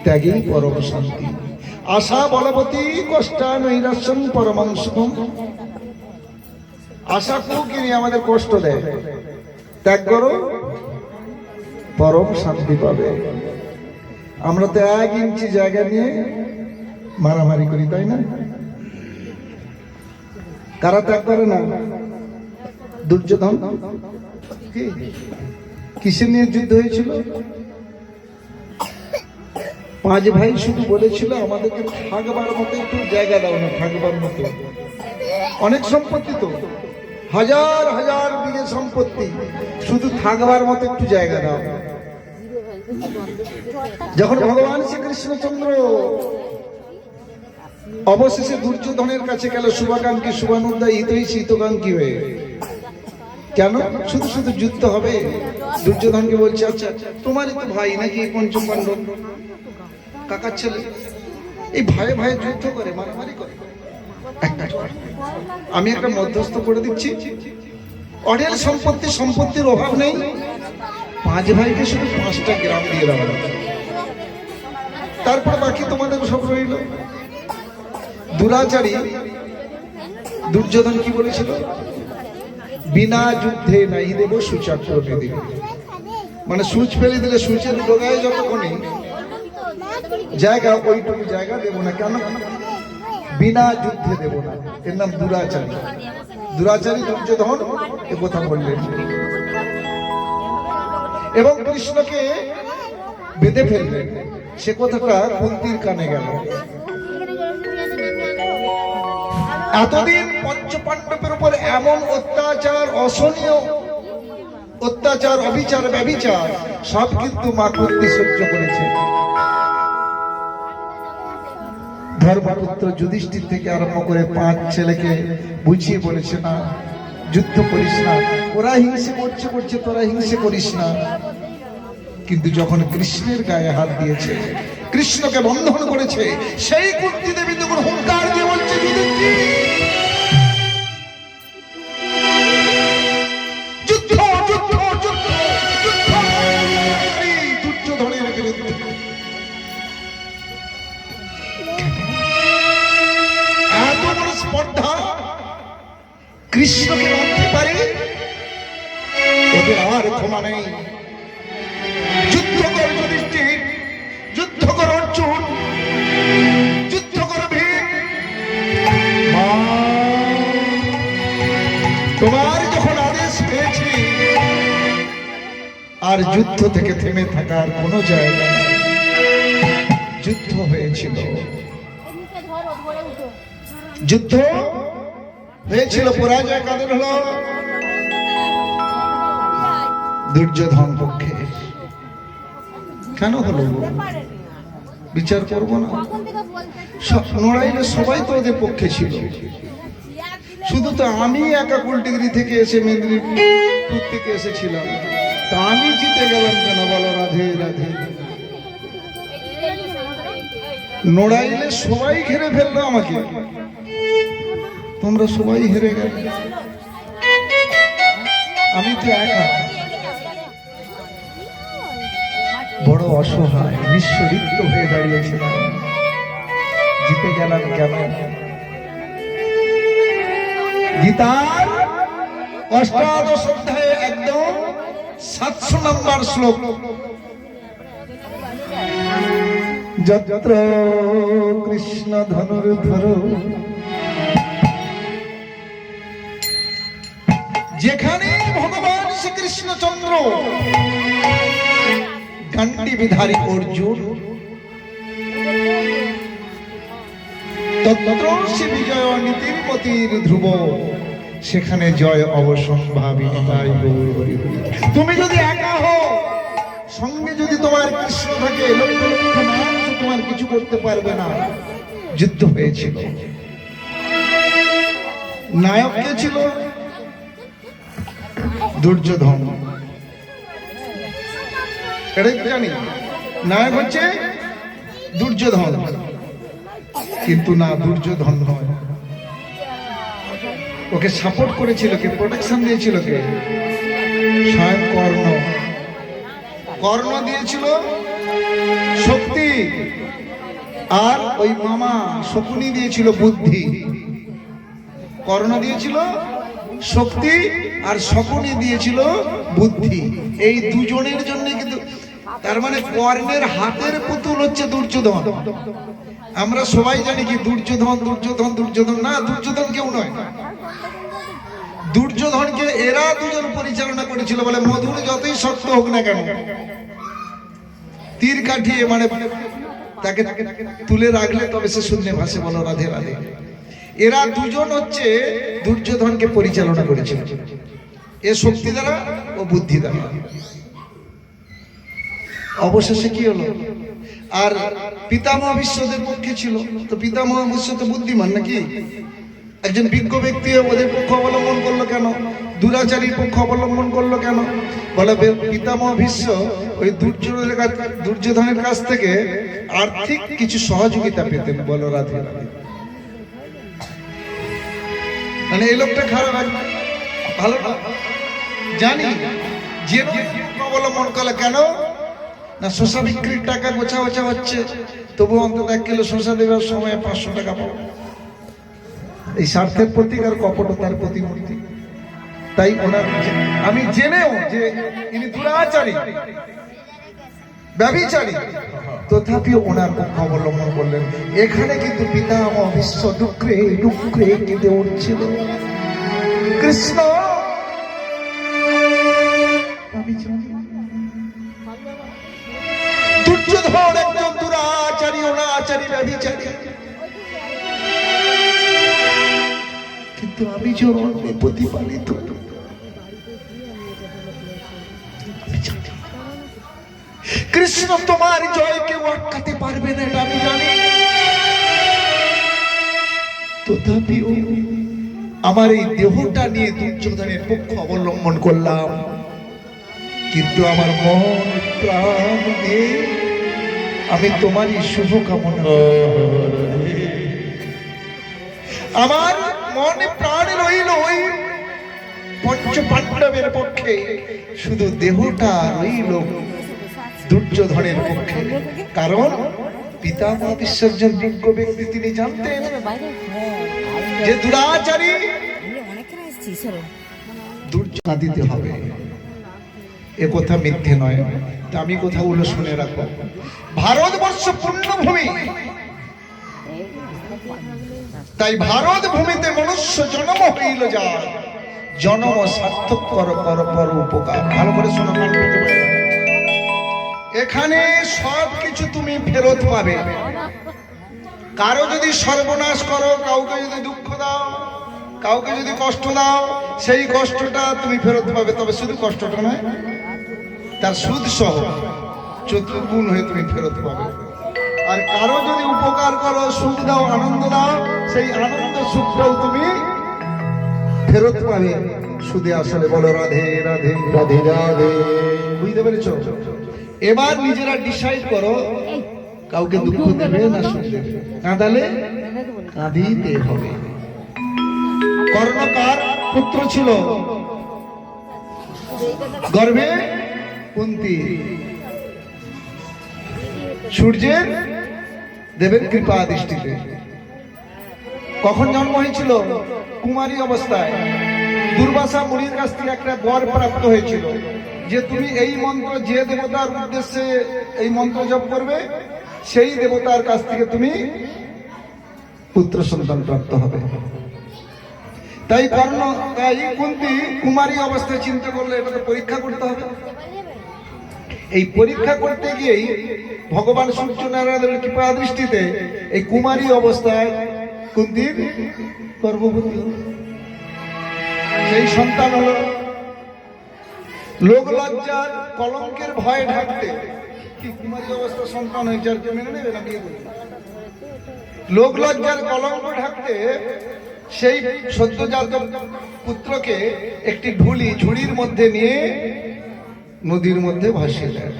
ত্যাগেই পরম শান্তি। আশা বলবতী কষ্টা নৈরাশ্যম পরমং সুখম। আশা কুকিনি আমাদের কষ্ট দেয়, ত্যাগ করো পরম শান্তি পাবে। আমরা তো 1 ইঞ্চি জায়গা নিয়ে মারামারি করি, তাই না? কারা ত্যাগ করে না? দুর্যোধন কিসের নিয়ে যুদ্ধ হয়েছিল? 5 ভাই শুধু বলেছিল আমাদেরকে থাকবার মতো একটু জায়গা দাও না, থাকবার মতো। অনেক সম্পত্তি তো, হাজার হাজার বিঘে সম্পত্তি, শুধু থাকবার মতো একটু জায়গা দাও। যখন ভগবান শ্রীকৃষ্ণচন্দ্র অবশেষে দুর্যোধনের কাছে গেল, শুভাকাঙ্ক্ষী শুভানুদ্দায়ী হিতৈষী হিতকাঙ্ক্ষী হয়ে, কেন শুধু শুধু যুদ্ধ হবে? দুর্যোধনকে বলছে, আচ্ছা তোমারই তো ভাই নাকি পঞ্চম পাণ্ডব, কাকার ছেলে, এই ভাইয়ে ভাইয়ে যুদ্ধ করে, মারামারি করে, আমি একটা মধ্যস্থ করে দিচ্ছি, অঢেল সম্পত্তির অভাব নেই, 5 ভাইকে শুধু 5টা গ্রাম দিয়ে দেওয়া, তারপর বাকি তোমাদের সব রইল। দুরাচারী দুর্যোধন কি বলেছিল? বিনা যুদ্ধে নাই দেব সুচক্র বেদে। মানে সূচ ফেলে দিলে সূচের ডোগায় যতক্ষণই জায়গা, ওইটুকু জায়গা দেব না। কেন? বিনা যুদ্ধে দেব না। এর নাম দুরাচারী। দুরাচারী দুর্যোধন এ কথা বললেন এবং কৃষ্ণকে বেঁধে ফেললেন। সে কথাটা কুন্তির কানে গেল। এতদিন পঞ্চপাণ্ডবের উপর এমন অত্যাচার, অসহনীয় অত্যাচার, অবিচার, ব্যভিচার সব কিন্তু মা কুন্তি সহ্য করেছে। ধর্মপুত্র যুধিষ্ঠির থেকে আরম্ভ করে 5 ছেলেকে বুঝিয়ে বলেছে, না যুদ্ধ করিস না, ওরা হিংসে করছে তোরা হিংসে করিস না। কিন্তু যখন কৃষ্ণের গায়ে হাত দিয়েছে, কৃষ্ণকে বন্ধন করেছে, সেই কুন্তি দেবী তখন হুঙ্কার দিয়ে বলছে, দুর্যোধনের বিরুদ্ধে। এত বড় স্পর্ধা কৃষ্ণকে মানতে পারে, ওদের আর ক্ষমা নেই। যুদ্ধ কর যুধিষ্ঠির, যুদ্ধ কর অর্জুন, যুদ্ধ কর ভীম। তোমার যখন আদেশ পেয়েছি, আর যুদ্ধ থেকে থেমে থাকার কোনো জায়গা নেই। যুদ্ধ হয়েছিল, যুদ্ধ হয়েছিল, পরাজয় কাদের হলো? দুর্যোধন পক্ষে। কেন হলো? বিচার করবো না? লড়াইলে সবাই তো ওদের পক্ষে ছিল, শুধু তো আমি একা কুলটিগিরি থেকে এসে মেদিনীপুর থেকে এসেছিলাম, তা আমি জিতে গেলাম কেন বলো? রাধে রাধে। লড়াইলে সবাই ঘিরে ফেললো আমাকে, তোমরা সবাই হেরে গেলে, আমি তো একা। বড় অসহায়, নিঃস্বরিক্ত হয়ে দাঁড়িয়েছিলাম, জিতে গেলাম কেন? গীতার অষ্টাদশ অধ্যায়ে একদম 700 নম্বর শ্লোক, যত্র কৃষ্ণ ধনুর্ধর, যেখানে ভগবান শ্রীকৃষ্ণচন্দ্র গান্ডি বিধারী অর্জুন, তত্র সে বিজয় নীতির মতির ধ্রুব, সেখানে জয় অবসম্ভাবী। তুমি যদি একা হও, সঙ্গে যদি তোমার কৃষ্ণ থাকে, লক্ষ লক্ষ মানুষ তোমার কিছু করতে পারবে না। যুদ্ধ হয়েছিল, নায়ক কে ছিল? দুর্যোধন। এটাই জানি নায়ক হচ্ছে দুর্যোধন, কিন্তু না, দুর্যোধন নয়। ওকে সাপোর্ট করেছিল কে? প্রোটেকশন দিয়েছিল কে? স্বয়ং কর্ণ। কর্ণ দিয়েছিল শক্তি, আর ওই মামা শকুনি দিয়েছিল বুদ্ধি, কর্ণ দিয়েছিল শক্তি আর শকুনি দিয়েছিল বুদ্ধি। এই দুজনের জন্য কিন্তু, তার মানে কর্ণের হাতের পুতুল হচ্ছে দুর্যোধন। আমরা সবাই জানি কি দুর্যোধন দুর্যোধন দুর্যোধন, না, দুর্যোধন কেউ নয়। দুর্যোধনকে এরা দুজন পরিচালনা করেছিল বলে মধুর যতই শক্ত হোক না কেন, তীর কাঠিয়ে মানে তাকে তুলে রাখলে তবে সে শূন্যে ভাসে। বলো রাধে রাধে। এরা দুজন হচ্ছে দুর্যোধনকে পরিচালনা করেছিল, এ শক্তি দ্বারা ও বুদ্ধি দ্বারা। অবশেষে কি হলো, আর পিতামহ ভীষ্মদের পক্ষে ছিল, তো পিতামহ ভীষ্ম তো বুদ্ধিমান নাকি, একজন বিজ্ঞ ব্যক্তি ওদের পক্ষ অবলম্বন করলো কেন, দুরাচারীর পক্ষ অবলম্বন করলো কেন? বলে পিতামহ ভীষ্ম ওই দুর্যোধনের কাছ থেকে আর্থিক কিছু সহযোগিতা পেতেন। বলো রাধে রাধে। মানে এই লোকটা খারাপ, ভালো জানি, যে অবলম্বন করলে কেন না, শসা বিক্রির টাকা গোছা গোছা হচ্ছে, তবু অন্তত 1 কিলো শসা দেওয়ার সময় 500 টাকা পাবো। এই স্বার্থের প্রতীক আর কপটতার প্রতিমূর্তি। তাই ওনার, আমি জেনেও যে ইনি দুরাচারী ব্যভিচারী, তথাপিও ওনার পক্ষ অবলম্বন করলেন। এখানে কিন্তু পিতামহ ভীষ্ম ডুকরে ডুকরে কেঁদে উঠছিল। কৃষ্ণ দুর্যোধন একজন দুরাচারী অনাচারী ব্যভিচারী, কিন্তু আমি জনমে প্রতিপালিত। কৃষ্ণ তোমার জয় কেউ আটকাতে পারবে না, এটা আমি জানি। তথাপিও আমার এই দেহটা নিয়ে দুর্যোধনের পক্ষ অবলম্বন করলাম, কিন্তু আমার মন প্রাণ দিয়ে আমি তোমারই শুভকামনা, আমার মনে প্রাণ রইল ওই পঞ্চ পাণ্ডবের পক্ষে, শুধু দেহটা রইল দুর্যোধনের পক্ষে। কারণ পিতামহ ভীষ্মের বিজ্ঞ ব্যক্তি, তিনি জানতেন যে দুরাচারী দুর্যোধন দিতে হবে, এ কথা মিথ্যে নয়। তা আমি কথাগুলো শুনে রাখো। ভারতবর্ষ পূর্ণভূমি, তাই ভারত ভূমিতে মনুষ্য জন্ম হইল যার, জন্ম সার্থক কর পর পর উপকার। ভালো করে শোনো, এখানে সব কিছু তুমি ফেরত পাবে। কারো যদি সর্বনাশ করো, কাউকে যদি দুঃখ দাও, কাউকে যদি কষ্ট দাও, সেই কষ্টটা তুমি ফেরত পাবে। তবে শুধু কষ্টটা নয়, তার সুদ সহ 4 গুণ হয়ে তুমি ফেরত পাবে। আর কারো যদি উপকার করো, সুখ দাও, আনন্দ দাও, সেই আনন্দ সুখটাও তুমি ফেরত পাবে সুদে আসলে। বলো রাধে রাধে রাধে রাধে। বুঝতে পেরেছ? এবার নিজেরা ডিসাইড করো, কাউকে দুঃখ দেবে না সুখ দেবে। কাঁদালে কাঁদিতে হবে। কর্ণ কার পুত্র ছিল? গর্ভে কুন্তী, সূর্যের দেবের কৃপা দৃষ্টিতে। কখন জন্ম হয়েছিল? কুমারী অবস্থায়। দুর্বাসা মুনির কাছ থেকে একটা বর প্রাপ্ত হয়েছিল যে তুমি এই মন্ত্র, যে দেবতার উদ্দেশ্যে এই মন্ত্র জপ করবে, সেই দেবতার কাছ থেকে তুমি পুত্র সন্তান প্রাপ্ত হবে। তাই কুন্তী কুমারী অবস্থায় চিন্তা করলে এটাকে পরীক্ষা করতে হবে। এই পরীক্ষা করতে গিয়েই ভগবান সূর্যনারায়ণের কৃপা দৃষ্টিতে এই কুমারী অবস্থায় কুন্তীর গর্ভবতী, সেই সন্তান হলো। লোক লজ্জার কলঙ্কের ভয়ে ঢাকতে, কি কুমারী অবস্থা সন্তান হয়েছে, আর কেউ মেনে নেবে না? লোক লজ্জার কলঙ্ক ঢাকতে সেই সদ্যজাত পুত্রকে একটি ঝুড়ির মধ্যে নিয়ে নদীর মধ্যে ভাসিয়ে দেয়।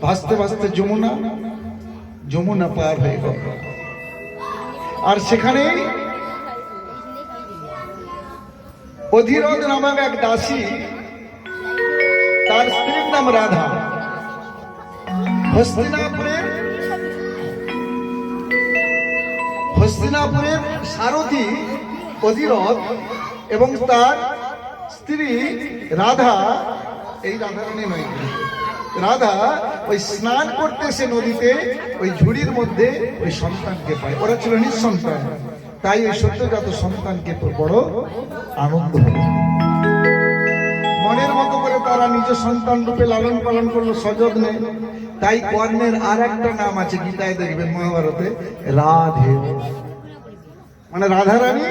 ভাসতে ভাসতে যমুনা পার হয়ে গেল। আর সেখানেই অধীরথ নামক এক দাসী, তার স্ত্রীর নাম রাধা, হস্তিনাপুরের হস্তিনাপুরের সারথি অধিরথ এবং তার স্ত্রী রাধা, এই রাধারানী নয়, রাধা ওই স্নান করতে সে নদীতে ওই ঝুড়ির মধ্যে ওই সন্তানকে পায়। ওরা ছিল নিঃসন্তান, তাই ওই সদ্যজাত সন্তানকে বড় আনন্দ হল। মনের মতো করে তারা নিজ সন্তান রূপে লালন পালন করলো সযত্নে। তাই কর্ণের আর একটা নাম আছে, গীতায় দেখবেন, মহাভারতে, রাধে। মানে রাধারানী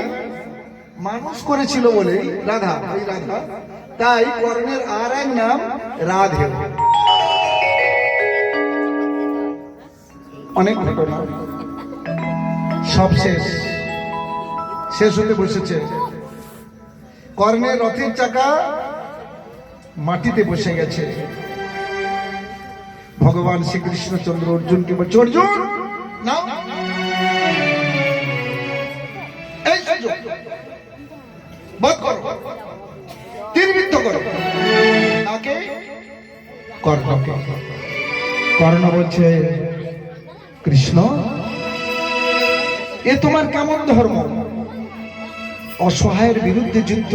মানুষ করেছিল বলেই রাধা, ওই রাধা, তাই কর্ণের আর এক নাম রাধে। অনেক ঘটনা, সব শেষ হতে বসেছে। কর্ণের রথের চাকা মাটিতে বসে গেছে। ভগবান শ্রীকৃষ্ণচন্দ্র অর্জুনকে বলছে, অর্জুন নাও এই সুযোগ, বধ করো, তীরবিদ্ধ করো তাকে, কর্ণকে। কর্ণ বলছে, কৃষ্ণ এ তোমার কেমন ধর্ম? অসহায়ের বিরুদ্ধে যুদ্ধ,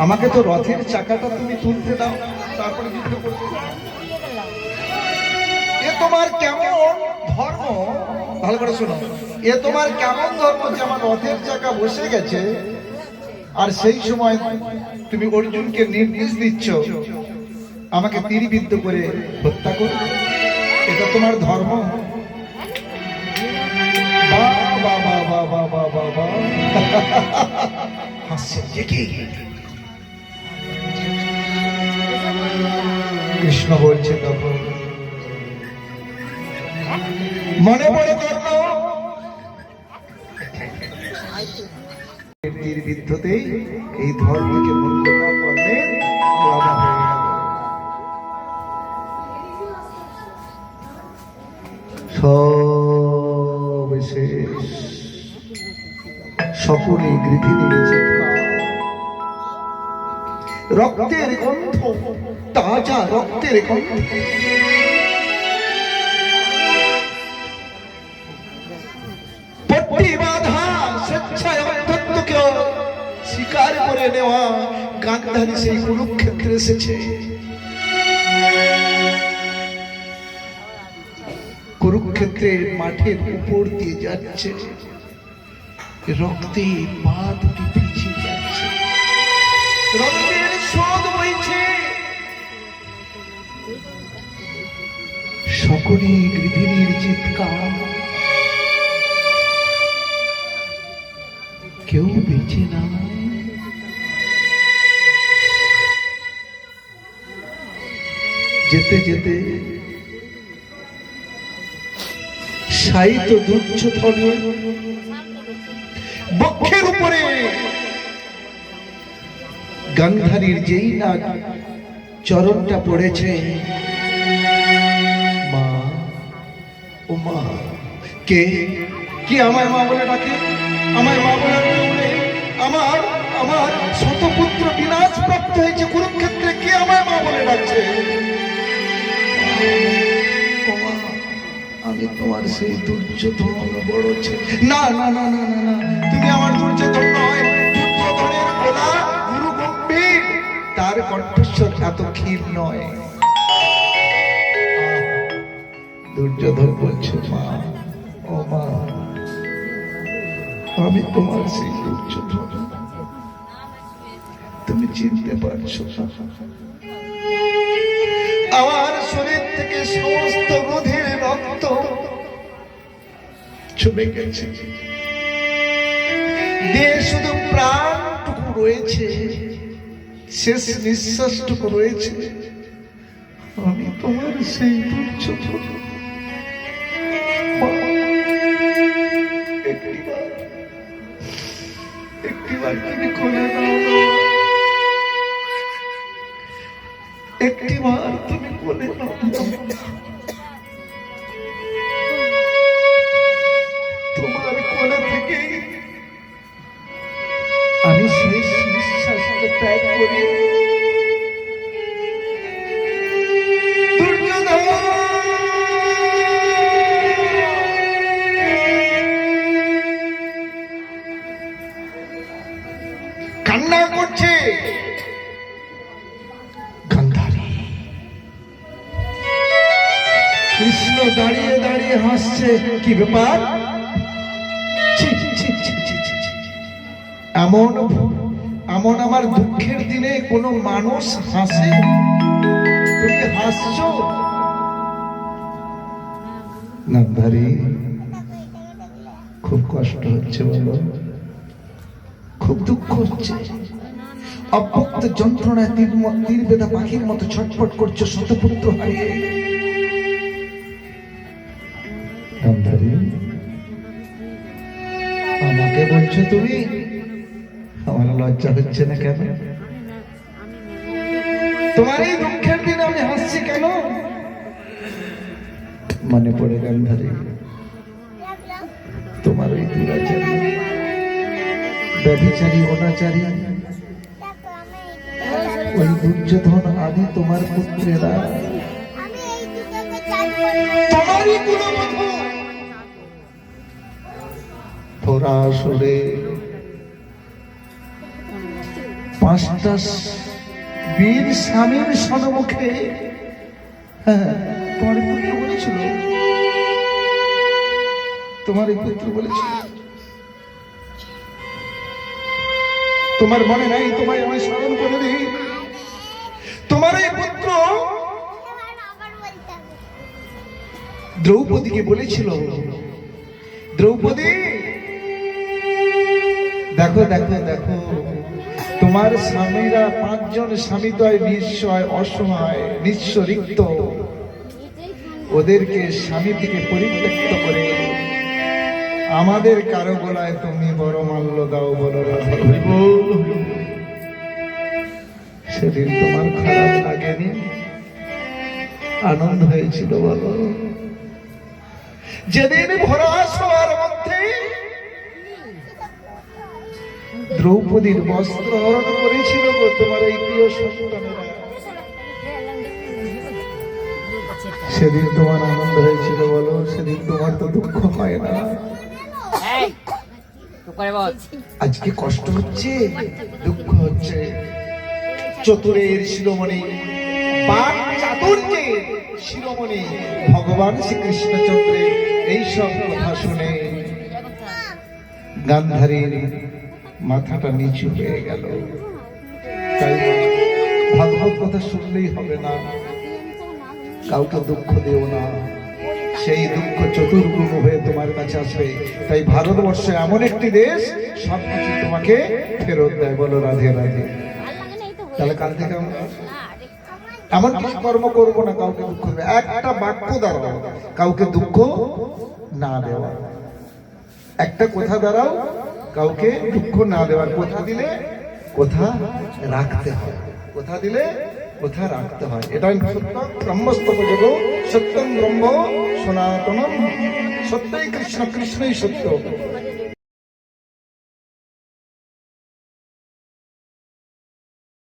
আমাকে তো রথের চাকাটা তুমি তুলতে দাও, তারপরে যুদ্ধ করতে দাও। এ তোমার কেমন ধর্ম? ভালো করে শোনো, এ তোমার কেমন ধর্ম যে আমার রথের চাকা বসে গেছে আর সেই সময় তুমি অর্জুনকে নির্দেশ দিচ্ছ আমাকে তীরবিদ্ধ করে হত্যা করবে? এটা তোমার ধর্ম? কৃষ্ণ বলছে, তখন মনে পড়ে কর্ণ তীরবিদ্ধতেই এই ধর্মকে মূল্যতা করলে আলাদা হয়ে গেল। সবিশেষ সকলে গৃহিণীর চিৎকার, রক্তের গন্ধ, তাজা রক্তের গন্ধ। পট্টি বাঁধা স্বেচ্ছায় অধ্যত্বকে স্বীকার করে নেওয়া গান্ধারী সেই কুরুক্ষেত্রে এসেছে। কুরুক্ষেত্রের মাঠের উপর দিয়ে যাচ্ছে, রক্তে পা দুটি পিছিয়ে যাচ্ছে, রক্তের স্রোত বইছে। সকলে গৃহিণীর চিৎকার, কেউ বেঁচে নাই। যেতে যেতে সাহিত্য দুর্যোধনের বক্ষের উপরে গান্ধারীর যেই না চরণটা পড়েছে, মা, ও মা, কে কি আমায় মা বলে ডাকে? আমায় মা বলে আমার আমার শতপুত্র বিনাশ প্রাপ্ত হয়েছে কুরুক্ষেত্রে, কে আমায় মা বলে ডাকছে? আমি তোমার সেই দুর্যোধন বড় ছেলে। না না না না না না, তুমি আমার দুর্যোধন নয়, দুর্যোধনের গলা গুরু গম্ভীর, তার কণ্ঠস্বর এত ক্ষীর নয়। দুর্যোধন বলছে, মা, ও মা, আমি তোমার সেই দুর্যোধন, তুমি চিনতে পারছো? আমার শরীর থেকে সমস্ত রোধের রক্ত চলে গেছে, দেহে শুধু প্রাণটুকু রয়েছে, শেষ নিঃশ্বাসটুকু রয়েছে। আমি তোমার সেই দুর্যোধন। একটিবার তুমি কোলে নাও, একটিবার তুমি কোলে নাও। তোমার কোলে থেকে আমি শেষ নিঃশ্বাসটা ত্যাগ করি। দাঁড়িয়ে দাঁড়িয়ে হাসছে। কি ব্যাপার? ছি, ছি, ছি, ছি, ছি, ছি, ছি। এমন এমন আমার দুঃখের দিনে কোনো মানুষ হাসে? তুমি হাসছো? নামধারী, খুব কষ্ট হচ্ছে বলো, খুব দুঃখ হচ্ছে, অব্যক্ত যন্ত্রণায় তীর বেদা পাখির মতো ছটফট করছো শতপুত্র হারিয়ে। নামধারী, আমাকে বলছো তুমি? আমার লজ্জা হচ্ছে না কেন? তোমার এই দুঃখের দিনে আমি হাসছি কেন? মনে পড়ে গান্ধারী, তোমার ওই দুরাচারী, ব্যভিচারী, অনাচারী, ওই দুর্যোধন আদি তোমার পুত্রেরা তোমারই কুলবধূ পরাশরে 5টা বীর স্বামীর সম্মুখে তোমার পুত্র বলেছিল, তোমার এই পুত্র বলেছিল, তোমার মনে নাই? তোমায় আমায় স্মরণ করে দিই। তোমার এই পুত্র দ্রৌপদীকে বলেছিল, দ্রৌপদী দেখো দেখো দেখো, তোমার স্বামীরা 5 জন স্বামী তো নিঃস্বয়, অসহায়, নিঃস্ব, রিক্ত, ওদেরকে স্বামী থেকে পরিত্যক্ত করে আমাদের কারো গলায় তুমি বড় মাল্য দাও, বলো রাধে। সেদিন তোমার খারাপ লাগেনি? আনন্দ হয়েছিল বলো? যেদিন ভরা সবার মধ্যে দ্রৌপদীর বস্ত্র হরণ করেছিল তোমার এই প্রিয় সন্তানেরা, সেদিন তোমার আনন্দ হয়েছিল বলো? সেদিন তোমার তো দুঃখ হয় না? আজকে কষ্ট হচ্ছে, দুঃখ হচ্ছে। চতুরের শিরোমণি, বাক চাতুর্যের শিরোমণি ভগবান শ্রীকৃষ্ণচন্দ্রের এইসব কথা শুনে গান্ধারীর মাথাটা নিচু হয়ে গেল। তাই ভাগবত কথা শুনলেই হবে না, কাউকে দুঃখ দিও না, সেই দুঃখ চতুর্গুণ হয়ে তোমার কাছে আসবে। তাই ভারতবর্ষ এমন একটি দেশ, সবকিছু তোমাকে ফেরত দেয়, বলো রাধে রাধে। তাহলে কাল থেকে আমরা এমন কিছু কর্ম করবো না কাউকে দুঃখ দেবে, একটা বাক্য দ্বারা কাউকে দুঃখ না দেওয়া, একটা কথা দ্বারাও কাউকে দুঃখ না দেওয়ার। কথা দিলে কথা রাখতে হয়, কথা দিলে কথা রাখতে হয়। এটাই সত্য, ব্রহ্মস্তব যোগ, সত্যম ব্রহ্ম সনাতনম, সত্যই কৃষ্ণ, কৃষ্ণই সত্য।